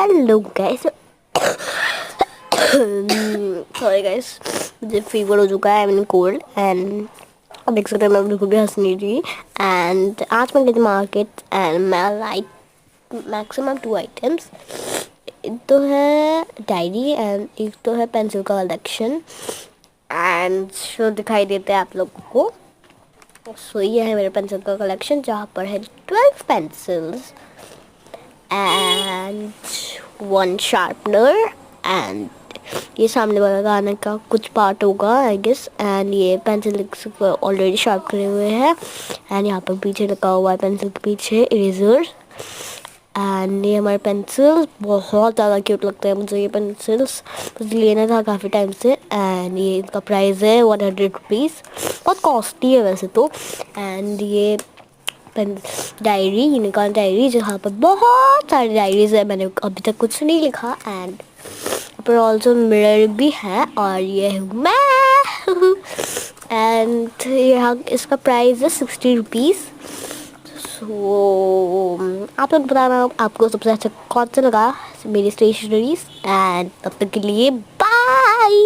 Hello guys, sorry guys, मुझे fever हो चुका है। आई मीन कोल्ड एंड अब देख सकते हैं मैं बिल्कुल भी हंस नहीं रही। एंड आज मैं गई थी मार्केट एंड मैं लाइक मैक्सिमम 2 आइटम्स। एक तो है डायरी एंड एक तो है पेंसिल का कलेक्शन। एंड जो दिखाई देते हैं आप लोगों को, सो ये है मेरे पेंसिल का कलेक्शन जहाँ पर है 12 पेंसिल्स एंड 1 शार्पनर एंड ये सामने वाला गाने का कुछ पार्ट होगा आई गेस। एंड ये पेंसिल ऑलरेडी शार्प करे हुए हैं एंड यहाँ पर पीछे लगा हुआ है पेंसिल के पीछे इरेजर। एंड ये हमारे पेंसिल्स बहुत ज़्यादा क्यूट लगते हैं मुझे। ये पेंसिल्स मुझे लेना था काफ़ी टाइम से एंड ये इसका प्राइस है 100 रुपीज़, बहुत कॉस्टली है वैसे तो। एंड ये डायरी, यूनिकॉर्न डायरी, जहाँ पर बहुत सारी डायरीज है, मैंने अभी तक कुछ नहीं लिखा। एंड पर ऑल्सो मिरर भी है और ये हूँ मैं। एंड यहाँ इसका प्राइस है 60 रुपीज़। सो आप लोग बताना आपको सबसे अच्छा कौन सा लगा मेरी स्टेशनरीज। एंड तब तक के लिए बाय।